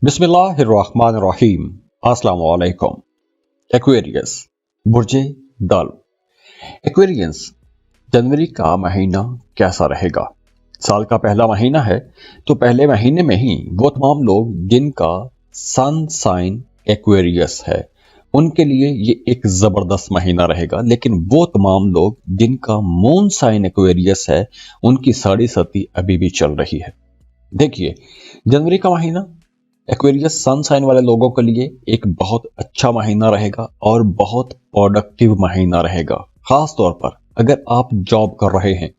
बिस्मिल्लाहिर्रहमानिर्रहीम। अस्सलाम वालेकुम। एक्वेरियस बुर्जे दल। एक्वेरियस, जनवरी का महीना कैसा रहेगा? साल का पहला महीना है, तो पहले महीने में ही वो तमाम लोग जिनका सन साइन एक्वेरियस है उनके लिए ये एक जबरदस्त महीना रहेगा। लेकिन वो तमाम लोग जिनका मून साइन एक्वेरियस है उनकी साड़ी सती अभी भी चल रही है। देखिए, जनवरी का महीना एक्वेरियस सन साइन वाले लोगों के लिए एक बहुत अच्छा महीना रहेगा और बहुत प्रोडक्टिव महीना रहेगा। खास तौर पर अगर आप जॉब कर रहे हैं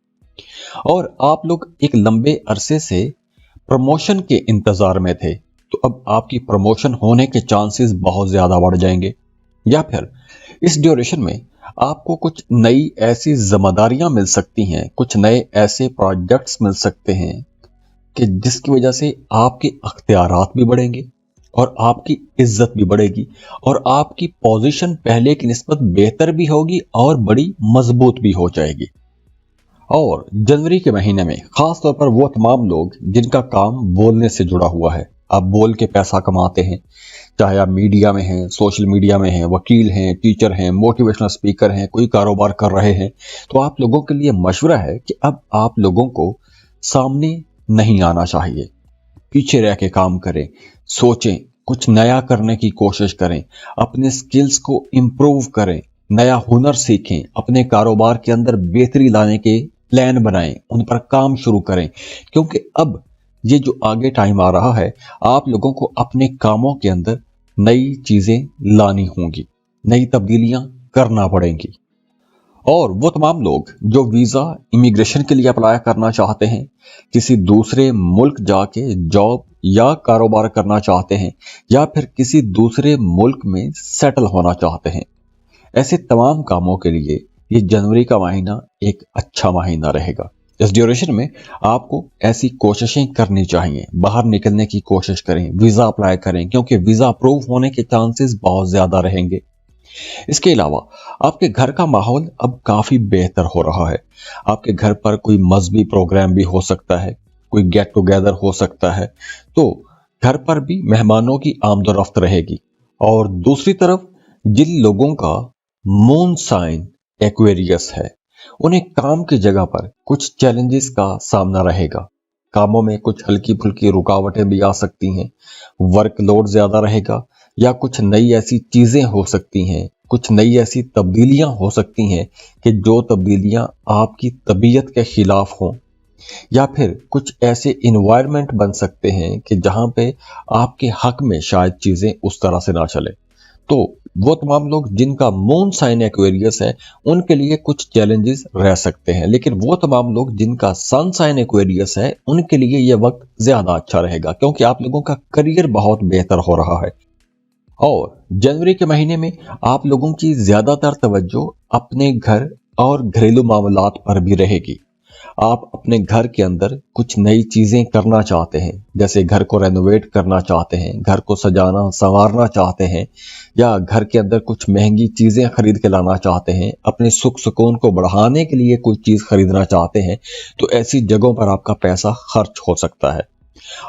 और आप लोग एक लंबे अरसे से प्रमोशन के इंतजार में थे, तो अब आपकी प्रमोशन होने के चांसेस बहुत ज्यादा बढ़ जाएंगे। या फिर इस ड्यूरेशन में आपको कुछ नई ऐसी जिम्मेदारियां मिल सकती हैं, कुछ नए ऐसे प्रोजेक्ट्स मिल सकते हैं कि जिसकी वजह से आपके अख्तियारात भी बढ़ेंगे और आपकी इज्जत भी बढ़ेगी और आपकी पोजीशन पहले की निस्बत बेहतर भी होगी और बड़ी मजबूत भी हो जाएगी। और जनवरी के महीने में खास तौर पर वो तमाम लोग जिनका काम बोलने से जुड़ा हुआ है, आप बोल के पैसा कमाते हैं, चाहे आप मीडिया में हैं, सोशल मीडिया में हैं, वकील हैं, टीचर हैं, मोटिवेशनल स्पीकर हैं, कोई कारोबार कर रहे हैं, तो आप लोगों के लिए मशवरा है कि अब आप लोगों को सामने नहीं आना चाहिए। पीछे रह के काम करें, सोचें, कुछ नया करने की कोशिश करें, अपने स्किल्स को इम्प्रूव करें, नया हुनर सीखें, अपने कारोबार के अंदर बेहतरी लाने के प्लान बनाएं, उन पर काम शुरू करें। क्योंकि अब ये जो आगे टाइम आ रहा है, आप लोगों को अपने कामों के अंदर नई चीजें लानी होंगी, नई तब्दीलियां करना पड़ेंगी। और वो तमाम लोग जो वीजा इमिग्रेशन के लिए अप्लाई करना चाहते हैं, किसी दूसरे मुल्क जाके जॉब या कारोबार करना चाहते हैं, या फिर किसी दूसरे मुल्क में सेटल होना चाहते हैं, ऐसे तमाम कामों के लिए ये जनवरी का महीना एक अच्छा महीना रहेगा। इस ड्यूरेशन में आपको ऐसी कोशिशें करनी चाहिए, बाहर निकलने की कोशिश करें, वीजा अप्लाई करें, क्योंकि वीजा अप्रूव होने के चांसेस बहुत ज्यादा रहेंगे। इसके अलावा आपके घर का माहौल अब काफी बेहतर हो रहा है। आपके घर पर कोई मजहबी प्रोग्राम भी हो सकता है, कोई गेट टुगेदर हो सकता है, तो घर पर भी मेहमानों की आमदोरफ्त रहेगी। और दूसरी तरफ जिन लोगों का मून साइन एक्वेरियस है, उन्हें काम की जगह पर कुछ चैलेंजेस का सामना रहेगा। कामों में कुछ हल्की फुल्की रुकावटें भी आ सकती हैं, वर्कलोड ज्यादा रहेगा, या कुछ नई ऐसी चीजें हो सकती हैं, कुछ नई ऐसी तब्दीलियां हो सकती हैं कि जो तब्दीलियां आपकी तबीयत के खिलाफ हों, या फिर कुछ ऐसे इन्वायरमेंट बन सकते हैं कि जहां पे आपके हक में शायद चीजें उस तरह से ना चले। तो वो तमाम लोग जिनका मून साइन एक्वेरियस है उनके लिए कुछ चैलेंजेस रह सकते हैं, लेकिन वो तमाम लोग जिनका सन साइन एक्वेरियस है उनके लिए यह वक्त ज्यादा अच्छा रहेगा, क्योंकि आप लोगों का करियर बहुत बेहतर हो रहा है। और जनवरी के महीने में आप लोगों की ज्यादातर तवज्जो अपने घर और घरेलू मामलात पर भी रहेगी। आप अपने घर के अंदर कुछ नई चीजें करना चाहते हैं, जैसे घर को रेनोवेट करना चाहते हैं, घर को सजाना संवारना चाहते हैं, या घर के अंदर कुछ महंगी चीजें खरीद के लाना चाहते हैं, अपने सुख सुकून को बढ़ाने के लिए कोई चीज खरीदना चाहते हैं, तो ऐसी जगहों पर आपका पैसा खर्च हो सकता है।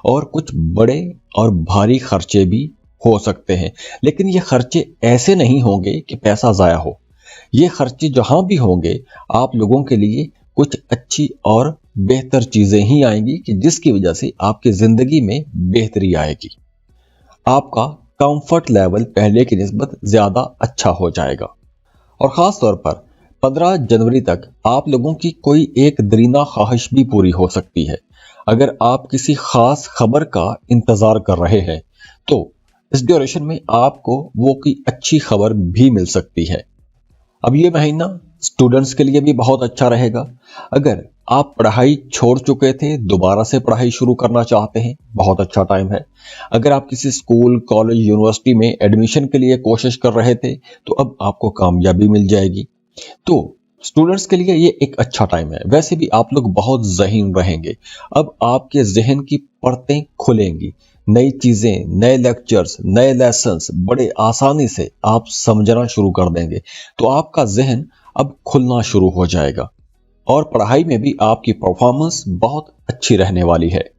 और कुछ बड़े और भारी खर्चे भी हो सकते हैं, लेकिन ये खर्चे ऐसे नहीं होंगे कि पैसा जाया हो। ये खर्चे जहां भी होंगे आप लोगों के लिए कुछ अच्छी और बेहतर चीजें ही आएंगी कि जिसकी वजह से आपकी जिंदगी में बेहतरी आएगी। आपका कंफर्ट लेवल पहले की निस्बत ज्यादा अच्छा हो जाएगा। और खास तौर पर 15 जनवरी तक आप लोगों की कोई एक दरीना ख्वाहिश भी पूरी हो सकती है। अगर आप किसी खास खबर का इंतजार कर रहे हैं, तो इस ड्यूरेशन में आपको वो की अच्छी खबर भी मिल सकती है। अब ये महीना स्टूडेंट्स के लिए भी बहुत अच्छा रहेगा। अगर आप पढ़ाई छोड़ चुके थे, दोबारा से पढ़ाई शुरू करना चाहते हैं, बहुत अच्छा टाइम है। अगर आप किसी स्कूल, कॉलेज, यूनिवर्सिटी में एडमिशन के लिए कोशिश कर रहे थे, तो अब आपको कामयाबी मिल जाएगी। तो स्टूडेंट्स के लिए ये एक अच्छा टाइम है। वैसे भी आप लोग बहुत ज़हीन रहेंगे। अब आपके जहन की परतें खुलेंगी, नई चीजें, नए लेक्चर्स, नए लेसन्स बड़े आसानी से आप समझना शुरू कर देंगे। तो आपका जहन अब खुलना शुरू हो जाएगा और पढ़ाई में भी आपकी परफॉर्मेंस बहुत अच्छी रहने वाली है।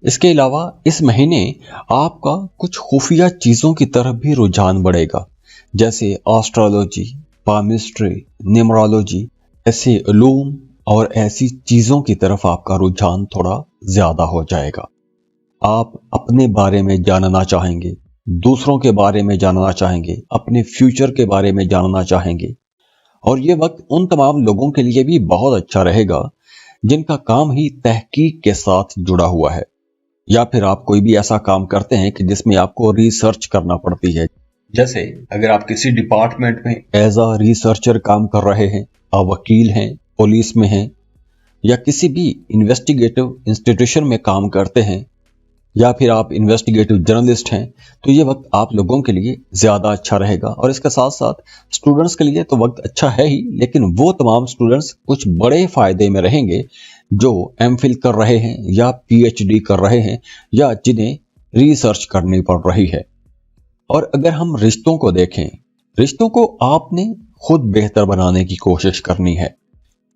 اس کے علاوہ اس مہینے آپ کا کچھ خفیہ چیزوں کی طرف بھی رجحان بڑھے گا، جیسے آسٹرالوجی، پامسٹری، نیمرالوجی، ایسے علوم اور ایسی چیزوں کی طرف آپ کا رجحان تھوڑا زیادہ ہو جائے گا۔ آپ اپنے بارے میں جاننا چاہیں گے، دوسروں کے بارے میں جاننا چاہیں گے، اپنے فیوچر کے بارے میں جاننا چاہیں گے، اور یہ وقت ان تمام لوگوں کے لیے بھی بہت اچھا رہے گا جن کا کام ہی تحقیق کے ساتھ جڑا ہوا ہے، یا پھر آپ کوئی بھی ایسا کام کرتے ہیں کہ جس میں آپ کو ریسرچ کرنا پڑتی ہے۔ جیسے اگر آپ کسی ڈپارٹمنٹ میں ایز اے ریسرچر کام کر رہے ہیں، آپ وکیل ہیں، پولیس میں ہیں، یا کسی بھی انویسٹیگیٹو انسٹیٹیوشن میں کام کرتے ہیں، یا پھر آپ انویسٹیگیٹو جرنلسٹ ہیں، تو یہ وقت آپ لوگوں کے لیے زیادہ اچھا رہے گا۔ اور اس کے ساتھ ساتھ اسٹوڈنٹس کے لیے تو وقت اچھا ہے ہی، لیکن وہ تمام اسٹوڈنٹس کچھ بڑے فائدے میں رہیں گے جو ایم فل کر رہے ہیں یا پی ایچ ڈی کر رہے ہیں یا جنہیں ریسرچ کرنی پڑ رہی ہے۔ اور اگر ہم رشتوں کو دیکھیں، رشتوں کو آپ نے خود بہتر بنانے کی کوشش کرنی ہے۔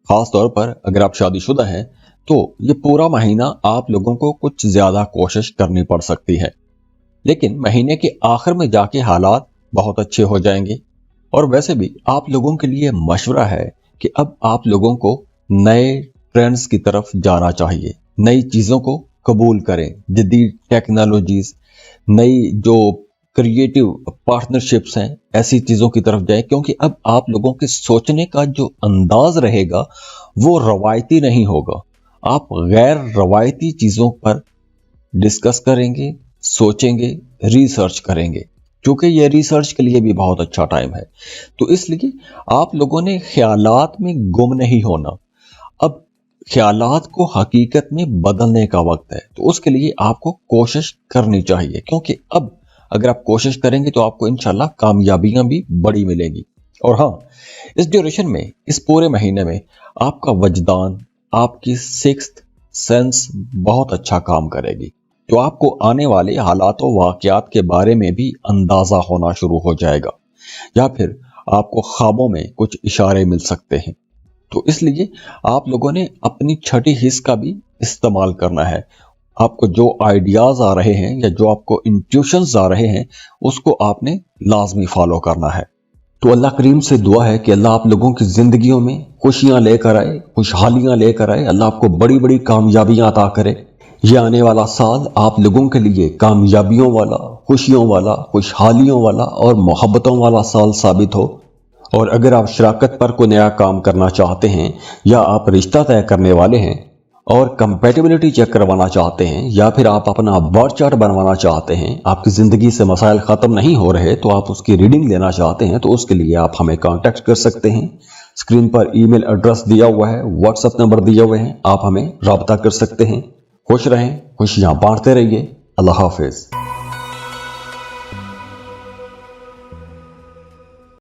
خاص طور پر اگر آپ شادی شدہ ہیں تو یہ پورا مہینہ آپ لوگوں کو کچھ زیادہ کوشش کرنی پڑ سکتی ہے، لیکن مہینے کے آخر میں جا کے حالات بہت اچھے ہو جائیں گے۔ اور ویسے بھی آپ لوگوں کے لیے مشورہ ہے کہ اب آپ لوگوں کو نئے ٹرینڈز کی طرف جانا چاہیے، نئی چیزوں کو قبول کریں، جدید ٹیکنالوجیز، نئی جو کریٹیو پارٹنرشپس ہیں، ایسی چیزوں کی طرف جائیں، کیونکہ اب آپ لوگوں کے سوچنے کا جو انداز رہے گا وہ روایتی نہیں ہوگا۔ آپ غیر روایتی چیزوں پر ڈسکس کریں گے، سوچیں گے، ریسرچ کریں گے، کیونکہ یہ ریسرچ کے لیے بھی بہت اچھا ٹائم ہے۔ تو اس لیے آپ لوگوں نے خیالات میں گم نہیں ہونا، اب خیالات کو حقیقت میں بدلنے کا وقت ہے، تو اس کے لیے آپ کو کوشش کرنی چاہیے، کیونکہ اب اگر آپ کوشش کریں گے تو آپ کو انشاءاللہ کامیابیاں بھی بڑی ملیں گی۔ اور ہاں، اس ڈیوریشن میں، اس پورے مہینے میں آپ کا وجدان، آپ کی سکستھ سینس بہت اچھا کام کرے گی، تو آپ کو آنے والے حالات و واقعات کے بارے میں بھی اندازہ ہونا شروع ہو جائے گا، یا پھر آپ کو خوابوں میں کچھ اشارے مل سکتے ہیں۔ تو اس لیے آپ لوگوں نے اپنی چھٹی حس کا بھی استعمال کرنا ہے۔ آپ کو جو آئیڈیاز آ رہے ہیں یا جو آپ کو انٹیوشنز آ رہے ہیں، اس کو آپ نے لازمی فالو کرنا ہے۔ تو اللہ کریم سے دعا ہے کہ اللہ آپ لوگوں کی زندگیوں میں خوشیاں لے کر آئے، خوشحالیاں لے کر آئے، اللہ آپ کو بڑی بڑی کامیابیاں عطا کرے۔ یہ آنے والا سال آپ لوگوں کے لیے کامیابیوں والا، خوشیوں والا، خوشحالیوں والا اور محبتوں والا سال ثابت ہو۔ اور اگر آپ شراکت پر کوئی نیا کام کرنا چاہتے ہیں، یا آپ رشتہ طے کرنے والے ہیں اور کمپیٹیبلٹی چیک کروانا چاہتے ہیں، یا پھر آپ اپنا برتھ چارٹ بنوانا چاہتے ہیں، آپ کی زندگی سے مسائل ختم نہیں ہو رہے تو آپ اس کی ریڈنگ لینا چاہتے ہیں، تو اس کے لیے آپ ہمیں کانٹیکٹ کر سکتے ہیں۔ اسکرین پر ای میل ایڈریس دیا ہوا ہے، واٹس ایپ نمبر دیے ہوئے ہیں، آپ ہمیں رابطہ کر سکتے ہیں۔ خوش رہیں، خوشیاں بانٹتے رہیے۔ اللہ حافظ۔